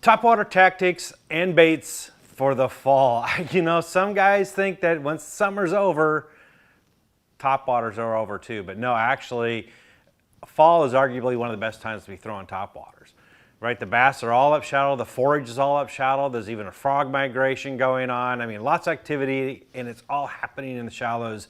Topwater tactics and baits for the fall. You know, some guys think that once summer's over, topwaters are over too, but no, actually, fall is arguably one of the best times to be throwing topwaters, right? The bass are all up shallow, the forage is all up shallow, there's even a frog migration going on. I mean, lots of activity, and it's all happening in the shallows.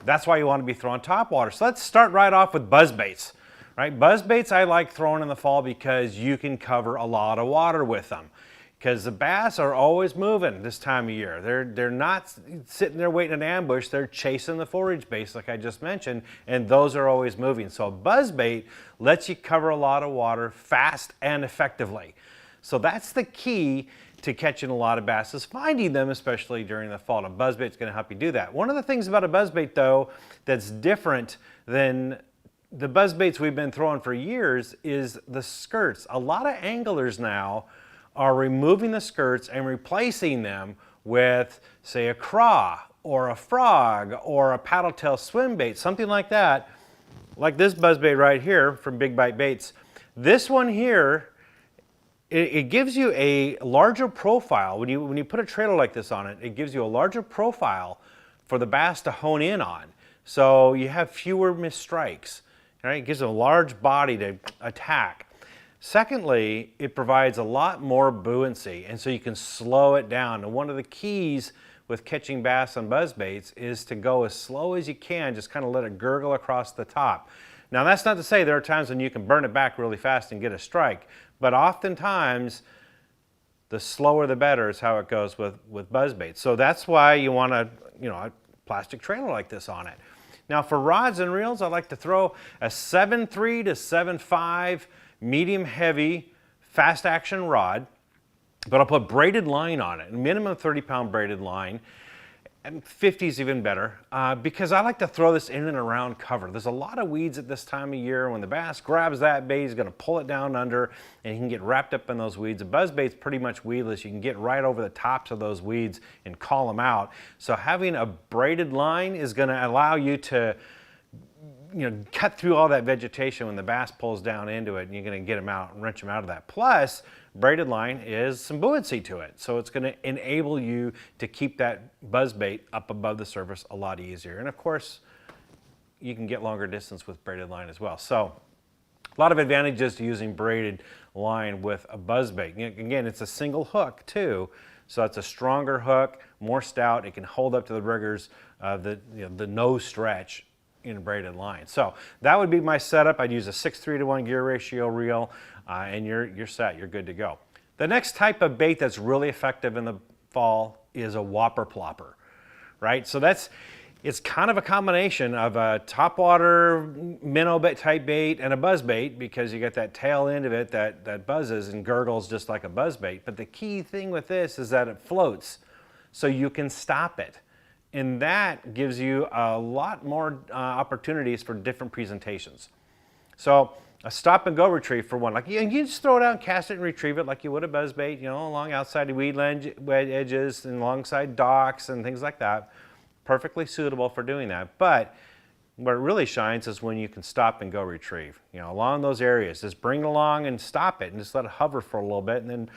That's why you want to be throwing topwater. So let's start right off with buzz baits. Right? Buzz baits I like throwing in the fall because you can cover a lot of water with them. Because the bass are always moving this time of year. They're not sitting there waiting in ambush, they're chasing the forage base like I just mentioned, and those are always moving. So a buzz bait lets you cover a lot of water fast and effectively. So that's the key to catching a lot of bass, is finding them, especially during the fall. A buzz bait's gonna help you do that. One of the things about a buzz bait though that's different than the buzz baits we've been throwing for years is the skirts. A lot of anglers now are removing the skirts and replacing them with, say, a craw or a frog or a paddle tail swim bait, something like that, like this buzz bait right here from Big Bite Baits. This one here, it gives you a larger profile. When you put a trailer like this on it, it gives you a larger profile for the bass to hone in on. So you have fewer missed strikes. Right? It gives them a large body to attack. Secondly, it provides a lot more buoyancy, and so you can slow it down. And one of the keys with catching bass on buzz baits is to go as slow as you can, just kind of let it gurgle across the top. Now that's not to say there are times when you can burn it back really fast and get a strike, but oftentimes the slower the better is how it goes with buzz baits. So that's why you want a plastic trailer like this on it. Now for rods and reels, I like to throw a 7.3 to 7.5 medium heavy fast action rod, but I'll put braided line on it, minimum 30-pound braided line, and 50 is even better, because I like to throw this in and around cover. There's a lot of weeds at this time of year. When the bass grabs that bait, he's gonna pull it down under and he can get wrapped up in those weeds. A buzz bait's pretty much weedless. You can get right over the tops of those weeds and call them out. So having a braided line is gonna allow you to cut through all that vegetation when the bass pulls down into it, and you're gonna get them out and wrench them out of that. Plus, braided line is some buoyancy to it. So it's gonna enable you to keep that buzz bait up above the surface a lot easier. And of course, you can get longer distance with braided line as well. So a lot of advantages to using braided line with a buzz bait. Again, it's a single hook too. So it's a stronger hook, more stout. It can hold up to the rigors of the nose stretch in a braided line. So that would be my setup. I'd use a 6:3 to 1 gear ratio reel, and you're set, you're good to go. The next type of bait that's really effective in the fall is a whopper plopper, right? So it's kind of a combination of a topwater minnow type bait and a buzz bait, because you get that tail end of it that buzzes and gurgles just like a buzz bait. But the key thing with this is that it floats, so you can stop it. And that gives you a lot more opportunities for different presentations. So a stop and go retrieve for one, like you just throw it out and cast it and retrieve it like you would a buzz bait, along outside the weed edges and alongside docks and things like that. Perfectly suitable for doing that. But where it really shines is when you can stop and go retrieve, along those areas. Just bring it along and stop it and just let it hover for a little bit, and then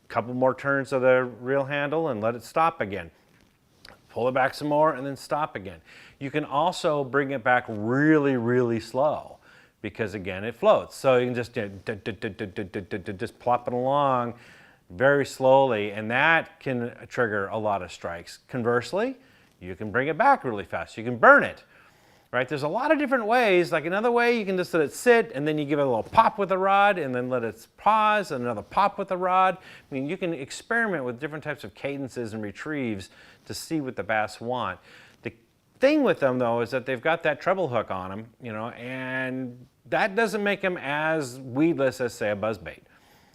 a couple more turns of the reel handle and let it stop again. Pull it back some more and then stop again. You can also bring it back really, really slow, because again, it floats. So you can just plop it along very slowly, and that can trigger a lot of strikes. Conversely, you can bring it back really fast. You can burn it, right? There's a lot of different ways. Like another way, you can just let it sit and then you give it a little pop with the rod and then let it pause and another pop with the rod. I mean, you can experiment with different types of cadences and retrieves to see what the bass want. The thing with them though is that they've got that treble hook on them, and that doesn't make them as weedless as say a buzz bait.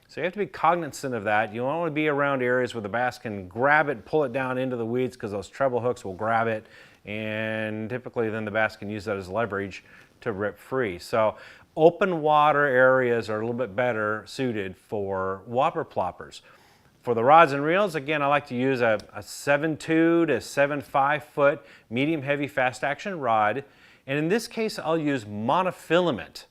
So you have to be cognizant of that. You don't want to be around areas where the bass can grab it, pull it down into the weeds, because those treble hooks will grab it, and typically then the bass can use that as leverage to rip free. So open water areas are a little bit better suited for whopper ploppers. For the rods and reels, again, I like to use a 7.2 to 7.5 foot medium heavy fast action rod. And in this case, I'll use monofilament.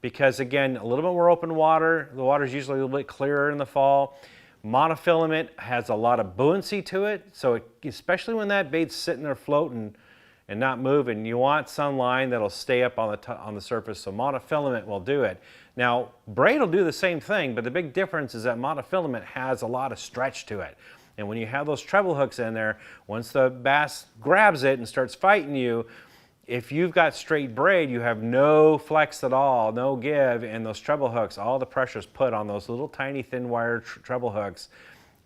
because again, a little bit more open water. The water is usually a little bit clearer in the fall. Monofilament has a lot of buoyancy to it, so especially when that bait's sitting there floating and not moving, you want some line that'll stay up on the surface, so monofilament will do it. Now, braid will do the same thing, but the big difference is that monofilament has a lot of stretch to it. And when you have those treble hooks in there, once the bass grabs it and starts fighting you, if you've got straight braid, you have no flex at all, no give, and those treble hooks, all the pressure is put on those little tiny thin wire treble hooks,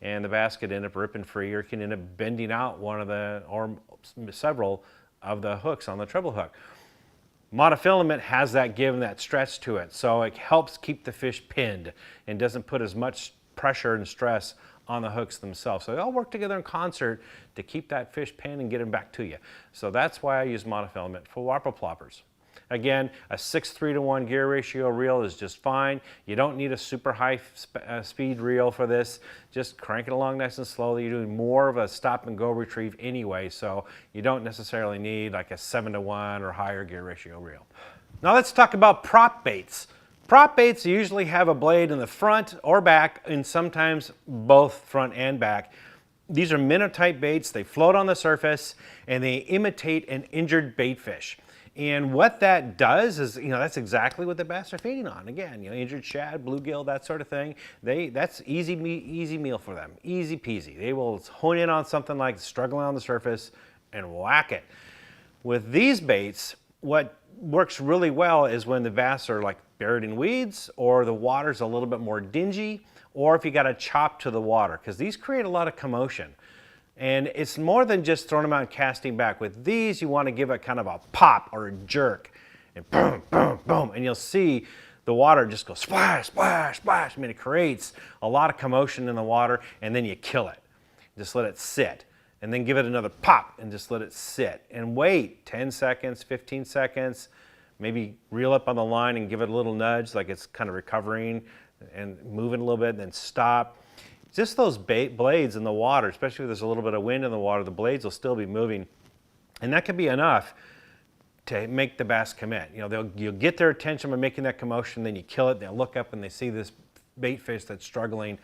and the bass could end up ripping free or can end up bending out one of the, or several of the hooks on the treble hook. Monofilament has that give and that stretch to it, so it helps keep the fish pinned and doesn't put as much pressure and stress on the hooks themselves. So they all work together in concert to keep that fish pinned and get them back to you. So that's why I use monofilament for whopper ploppers. Again, a 6:3-to-1 gear ratio reel is just fine. You don't need a super high speed reel for this. Just crank it along nice and slowly. You're doing more of a stop and go retrieve anyway, so you don't necessarily need like a 7-to-1 or higher gear ratio reel. Now let's talk about prop baits. Prop baits usually have a blade in the front or back, and sometimes both front and back. These are minnow type baits. They float on the surface and they imitate an injured bait fish. And what that does is, that's exactly what the bass are feeding on. Again, injured shad, bluegill, that sort of thing. That's easy meal for them, easy peasy. They will hone in on something like struggling on the surface and whack it. With these baits, what works really well is when the bass are like buried in weeds, or the water's a little bit more dingy, or if you got a chop to the water, because these create a lot of commotion. And it's more than just throwing them out and casting back. With these, you want to give it kind of a pop or a jerk, and boom, boom, boom, and you'll see the water just go splash, splash, splash. I mean, it creates a lot of commotion in the water, and then you kill it. Just let it sit, and then give it another pop, and just let it sit, and wait 10 seconds, 15 seconds, maybe reel up on the line and give it a little nudge like it's kind of recovering and moving a little bit, and then stop. Just those blades in the water, especially if there's a little bit of wind in the water, the blades will still be moving. And that can be enough to make the bass commit. You'll get their attention by making that commotion, then you kill it, they'll look up and they see this bait fish that's struggling.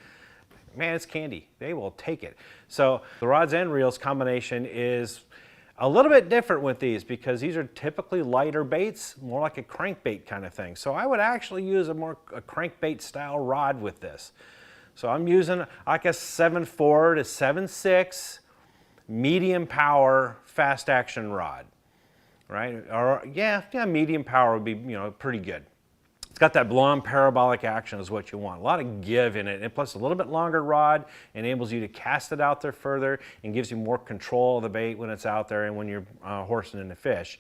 Man, it's candy. They will take it. So the rods and reels combination is a little bit different with these because these are typically lighter baits, more like a crankbait kind of thing. So I would actually use a crankbait style rod with this. So I'm using like a 7.4 to 7.6 medium power fast action rod, right? Or yeah, medium power would be pretty good. It's got that blonde parabolic action is what you want. A lot of give in it, and plus a little bit longer rod enables you to cast it out there further and gives you more control of the bait when it's out there and when you're horsing in the fish.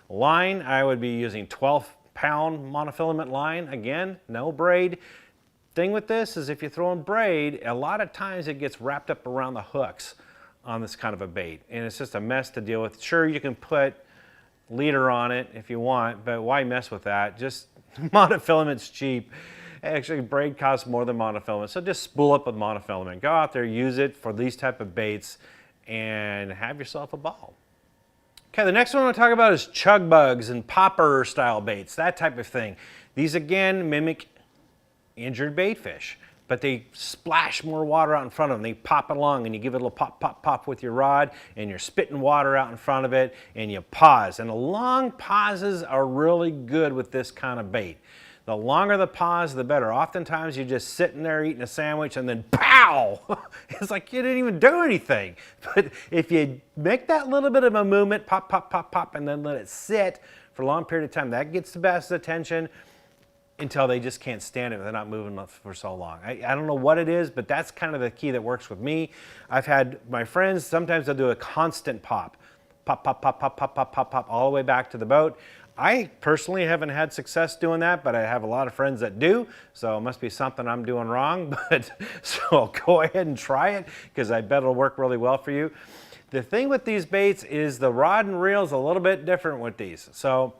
Line, I would be using 12-pound monofilament line. Again, no braid. Thing with this is if you throw in braid, a lot of times it gets wrapped up around the hooks on this kind of a bait, and it's just a mess to deal with. Sure, you can put leader on it if you want, but why mess with that? Just monofilament's cheap. Actually, braid costs more than monofilament, so just spool up with monofilament. Go out there, use it for these type of baits, and have yourself a ball. Okay, the next one I want to talk about is chug bugs and popper style baits, that type of thing. These again mimic injured bait fish, but they splash more water out in front of them. They pop it along and you give it a little pop, pop, pop with your rod, and you're spitting water out in front of it, and you pause. And the long pauses are really good with this kind of bait. The longer the pause, the better. Oftentimes you're just sitting there eating a sandwich and then pow! It's like you didn't even do anything. But if you make that little bit of a movement, pop, pop, pop, pop, and then let it sit for a long period of time, that gets the bass's attention until they just can't stand it. They're not moving for so long. I don't know what it is, but that's kind of the key that works with me. I've had my friends, sometimes they'll do a constant pop. Pop, pop, pop, pop, pop, pop, pop, pop, all the way back to the boat. I personally haven't had success doing that, but I have a lot of friends that do, so it must be something I'm doing wrong. So go ahead and try it, because I bet it'll work really well for you. The thing with these baits is the rod and reel is a little bit different with these. So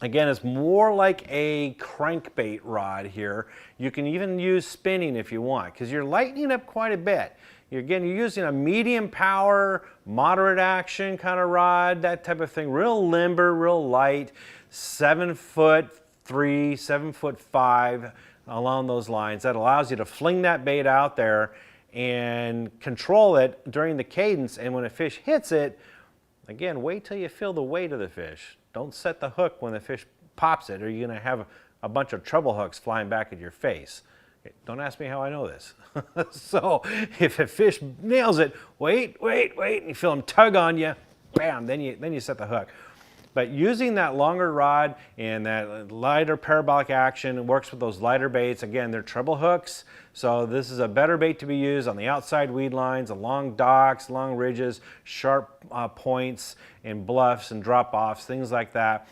again, it's more like a crankbait rod here. You can even use spinning if you want, because you're lightening up quite a bit. You're using a medium power, moderate action kind of rod, that type of thing. Real limber, real light, 7 foot, 7'3", 7'5", along those lines. That allows you to fling that bait out there and control it during the cadence. And when a fish hits it, again, wait till you feel the weight of the fish. Don't set the hook when the fish pops it, or you're going to have a bunch of treble hooks flying back at your face. Don't ask me how I know this. So if a fish nails it, wait, and you feel them tug on you, bam, then you set the hook. But using that longer rod and that lighter parabolic action, it works with those lighter baits. Again, they're treble hooks, so this is a better bait to be used on the outside weed lines, along docks, long ridges, sharp points and bluffs and drop-offs, things like that.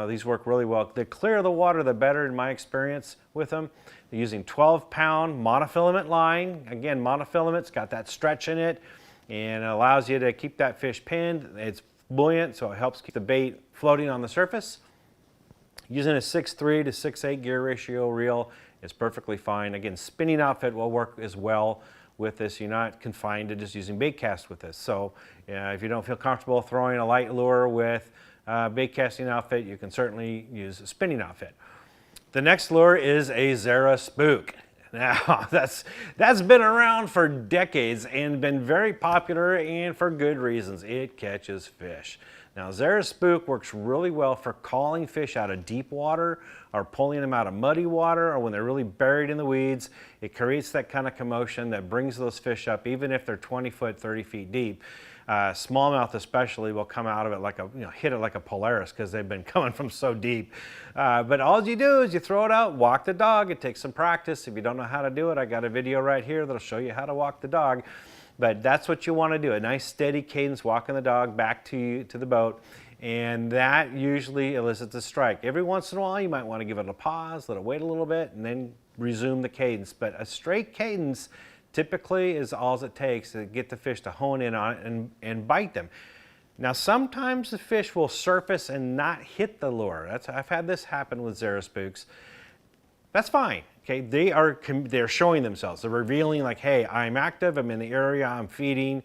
These work really well. The clearer the water, the better in my experience with them. They're using 12-pound monofilament line. Again, monofilament's got that stretch in it and it allows you to keep that fish pinned. It's buoyant, so it helps keep the bait floating on the surface. Using a 6'3" to 6'8" gear ratio reel is perfectly fine. Again, spinning outfit will work as well with this. You're not confined to just using bait cast with this. So if you don't feel comfortable throwing a light lure with bait casting outfit, you can certainly use a spinning outfit. The next lure is a Zara Spook. Now, that's been around for decades and been very popular, and for good reasons. It catches fish. Now, Zara Spook works really well for calling fish out of deep water or pulling them out of muddy water, or when they're really buried in the weeds. It creates that kind of commotion that brings those fish up, even if they're 20 foot, 30 feet deep. Smallmouth especially will come out of it like a, hit it like a Polaris, because they've been coming from so deep. But all you do is you throw it out, walk the dog. It takes some practice. If you don't know how to do it, I got a video right here that'll show you how to walk the dog. But that's what you want to do, a nice steady cadence walking the dog back to the boat. And that usually elicits a strike. Every once in a while you might want to give it a pause, let it wait a little bit, and then resume the cadence. But a straight cadence typically is all it takes to get the fish to hone in on it and bite them. Now, sometimes the fish will surface and not hit the lure. I've had this happen with Zara Spooks. That's fine. Okay, they're showing themselves. They're revealing like, hey, I'm active, I'm in the area, I'm feeding,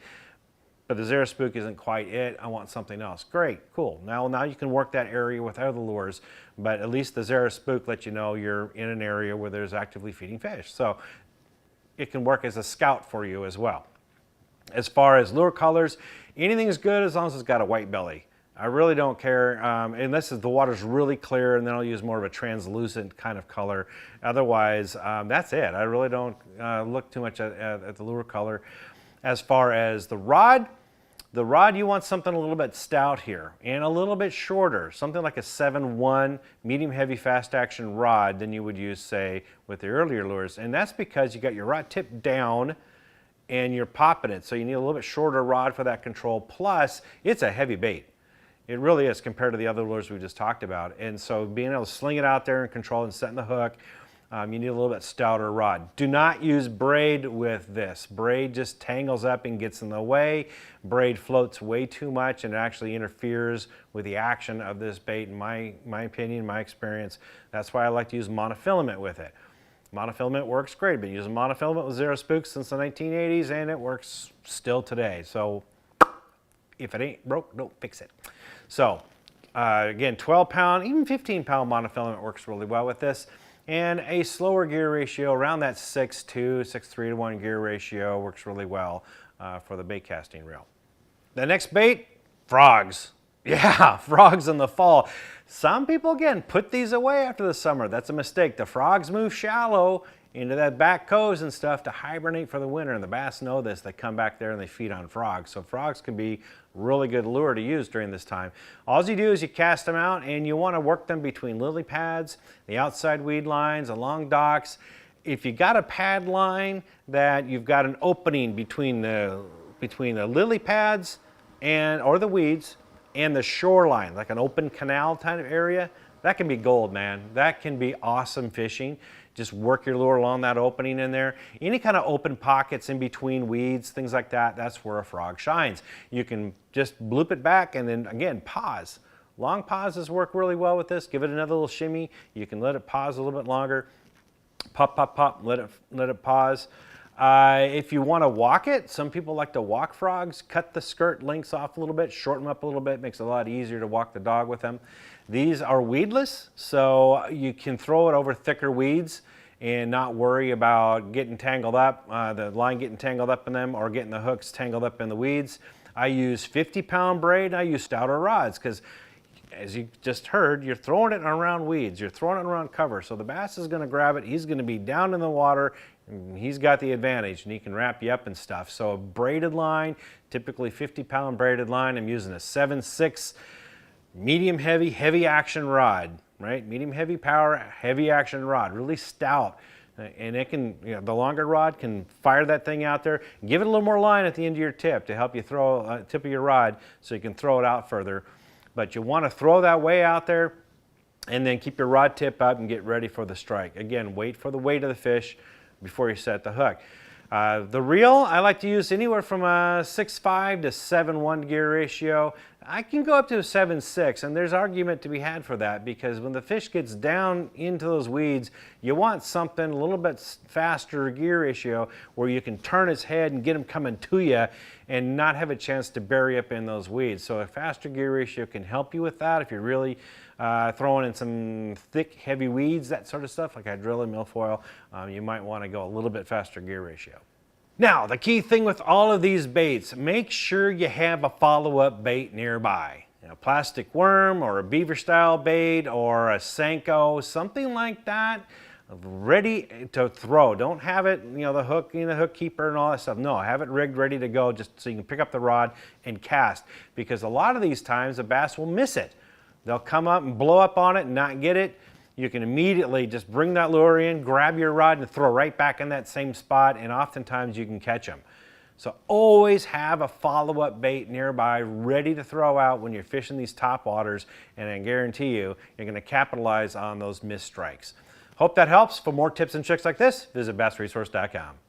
but the Zara Spook isn't quite it. I want something else. Great, cool. Now you can work that area with other lures, but at least the Zara Spook lets you know you're in an area where there's actively feeding fish. So it can work as a scout for you as well. As far as lure colors, anything is good as long as it's got a white belly. I really don't care, unless the water's really clear, and then I'll use more of a translucent kind of color. Otherwise, that's it. I really don't look too much at the lure color. As far as the rod you want something a little bit stout here and a little bit shorter, something like a 7-1 medium heavy fast action rod than you would use, say, with the earlier lures. And that's because you got your rod tip down and you're popping it, so you need a little bit shorter rod for that control. Plus, it's a heavy bait. It really is, compared to the other lures we just talked about. And so being able to sling it out there and control and setting the hook, you need a little bit stouter rod. Do not use braid with this. Braid just tangles up and gets in the way. Braid floats way too much and it actually interferes with the action of this bait, in my opinion, my experience. That's why I like to use monofilament with it. Monofilament works great. I've been using monofilament with Zara Spooks since the 1980s, and it works still today. So if it ain't broke, don't fix it. So again, 12-pound, even 15-pound monofilament works really well with this. And a slower gear ratio, around that 6'2", 6'3" to 1 gear ratio works really well for the bait casting reel. The next bait, frogs. Yeah, frogs in the fall. Some people, again, put these away after the summer. That's a mistake. The frogs move shallow into that back coves and stuff to hibernate for the winter, and the bass know this. They come back there and they feed on frogs. So frogs can be really good lure to use during this time. All you do is you cast them out, and you want to work them between lily pads, the outside weed lines, along docks. If you got a pad line that you've got an opening between the lily pads or the weeds and the shoreline, like an open canal kind of area, that can be gold, man. That can be awesome fishing. Just work your lure along that opening in there. Any kind of open pockets in between weeds, things like that, that's where a frog shines. You can just bloop it back and then, again, pause. Long pauses work really well with this. Give it another little shimmy. You can let it pause a little bit longer. Pop, pop, pop, let it pause. If you want to walk it, some people like to walk frogs. Cut the skirt lengths off a little bit, shorten them up a little bit, makes it a lot easier to walk the dog with them. These are weedless, so you can throw it over thicker weeds and not worry about getting tangled up, the line getting tangled up in them, or getting the hooks tangled up in the weeds. I use 50-pound braid, and I use stouter rods, because as you just heard, you're throwing it around weeds, you're throwing it around cover, so the bass is going to grab it, he's going to be down in the water, and he's got the advantage, and he can wrap you up and stuff. So a braided line, typically 50-pound braided line, I'm using a 7/6 medium heavy, heavy action rod, right? Medium heavy power, heavy action rod, really stout. And it can, the longer rod can fire that thing out there. Give it a little more line at the end of your tip to help you throw tip of your rod so you can throw it out further. But you want to throw that way out there and then keep your rod tip up and get ready for the strike. Again, wait for the weight of the fish before you set the hook. The reel, I like to use anywhere from a 6.5 to 7:1 gear ratio. I can go up to a 7.6, and there's argument to be had for that, because when the fish gets down into those weeds, you want something a little bit faster gear ratio where you can turn its head and get him coming to you and not have a chance to bury up in those weeds. So a faster gear ratio can help you with that if you're really throwing in some thick, heavy weeds, that sort of stuff, like hydrilla, milfoil. You might want to go a little bit faster gear ratio. Now, the key thing with all of these baits, make sure you have a follow-up bait nearby. A plastic worm or a beaver style bait or a Senko, something like that, ready to throw. Don't have it, the hook, the hook keeper and all that stuff. No, have it rigged, ready to go, just so you can pick up the rod and cast. Because a lot of these times, the bass will miss it. They'll come up and blow up on it and not get it. You can immediately just bring that lure in, grab your rod, and throw right back in that same spot, and oftentimes you can catch them. So always have a follow-up bait nearby, ready to throw out when you're fishing these top waters, and I guarantee you're going to capitalize on those missed strikes. Hope that helps. For more tips and tricks like this, visit bassresource.com.